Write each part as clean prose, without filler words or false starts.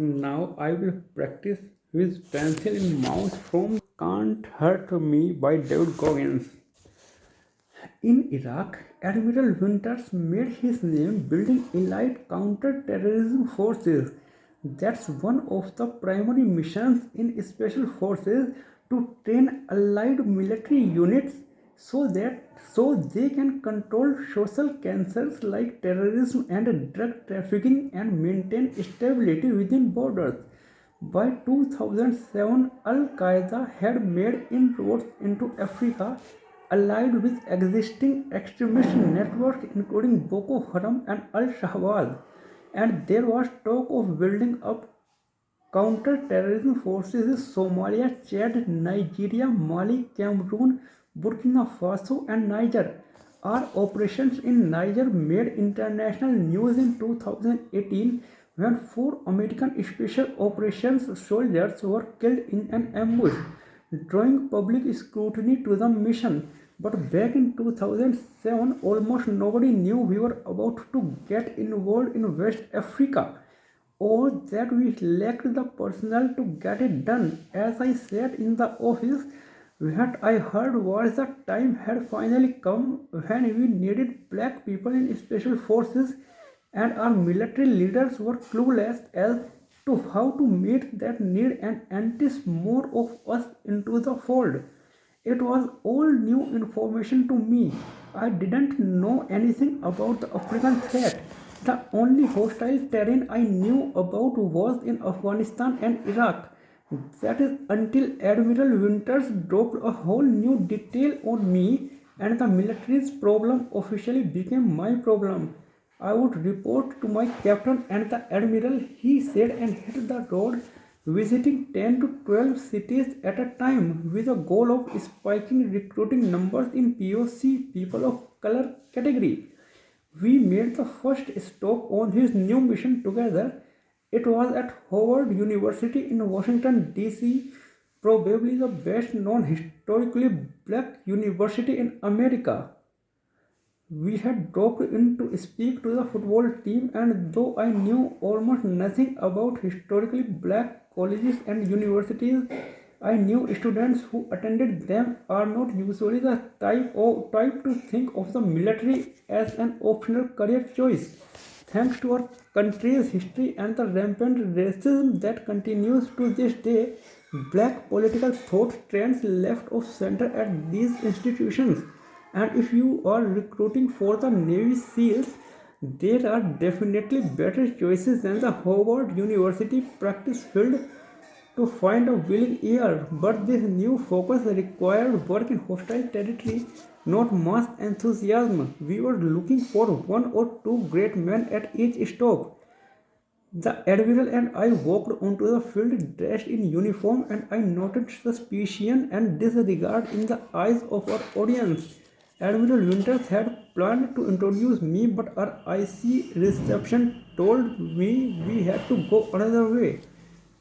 Now I will practice with pencil in mouth from Can't Hurt Me by David Goggins. In Iraq, Admiral Winters made his name building elite counter-terrorism forces. That's one of the primary missions in special forces to train allied military units so they can control social cancers like terrorism and drug trafficking and maintain stability within borders. By 2007, Al Qaeda had made inroads into Africa, allied with existing extremist networks including Boko Haram and Al Shabaab, and there was talk of building up counter-terrorism forces in Somalia, Chad, Nigeria, Mali, Cameroon, Burkina Faso, and Niger. Our operations in Niger made international news in 2018 when four American Special Operations soldiers were killed in an ambush, drawing public scrutiny to the mission. But back in 2007, almost nobody knew we were about to get involved in West Africa or that we lacked the personnel to get it done. As I sat in the office, what I heard was the time had finally come when we needed black people in special forces, and our military leaders were clueless as to how to meet that need and entice more of us into the fold. It was all new information to me. I didn't know anything about the African threat. The only hostile terrain I knew about was in Afghanistan and Iraq. That is until Admiral Winters dropped a whole new detail on me and the military's problem officially became my problem. I would report to my captain and the admiral, he said, and hit the road, visiting 10 to 12 cities at a time with the goal of spiking recruiting numbers in POC, people of color category. We made the first stop on his new mission together. It was at Howard University in Washington, D.C., probably the best known historically black university in America. We had dropped in to speak to the football team, and though I knew almost nothing about historically black colleges and universities, I knew students who attended them are not usually the type to think of the military as an optional career choice. Thanks to our country's history and the rampant racism that continues to this day, black political thought trends left of center at these institutions. And if you are recruiting for the Navy SEALs, there are definitely better choices than the Howard University practice field to find a willing ear. But this new focus required work in hostile territory, not mass enthusiasm. We were looking for one or two great men at each stop. The admiral and I walked onto the field dressed in uniform, and I noted suspicion and disregard in the eyes of our audience. Admiral Winters had planned to introduce me, but our IC reception told me we had to go another way.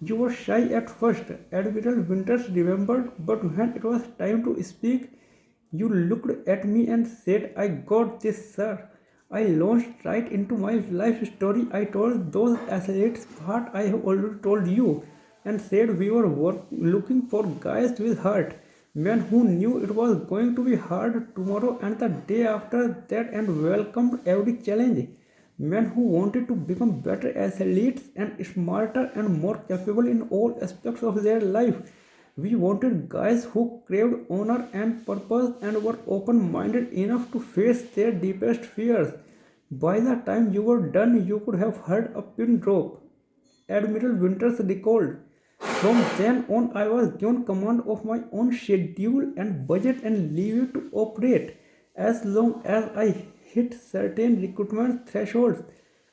You were shy at first, Admiral Winters remembered, but when it was time to speak, you looked at me and said, I got this, sir. I launched right into my life story. I told those athletes what I have already told you and said we were looking for guys with heart, men who knew it was going to be hard tomorrow and the day after that and welcomed every challenge. Men who wanted to become better athletes and smarter and more capable in all aspects of their life. We wanted guys who craved honor and purpose and were open minded enough to face their deepest fears. By the time you were done, you could have heard a pin drop. Admiral Winters recalled. From then on, I was given command of my own schedule and budget and leave to operate. As long as I hit certain recruitment thresholds,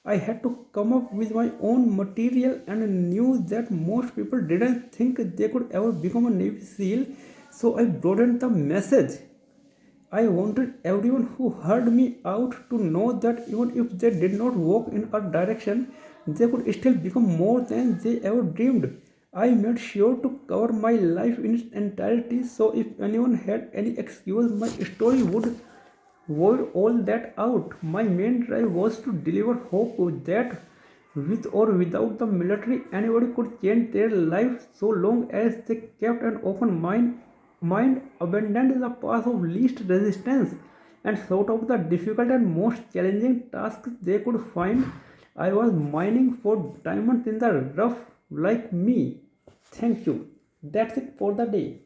I had to come up with my own material and knew that most people didn't think they could ever become a Navy SEAL, so I broadened the message. I wanted everyone who heard me out to know that even if they did not walk in our direction, they could still become more than they ever dreamed. I made sure to cover my life in its entirety, so if anyone had any excuse, my story would void all that out. My main drive was to deliver hope that With or without the military, anybody could change their life so long as they kept an open mind abandoned the path of least resistance, and thought of the difficult and most challenging tasks they could find. I was mining for diamonds in the rough like me. Thank you. That's it for the day.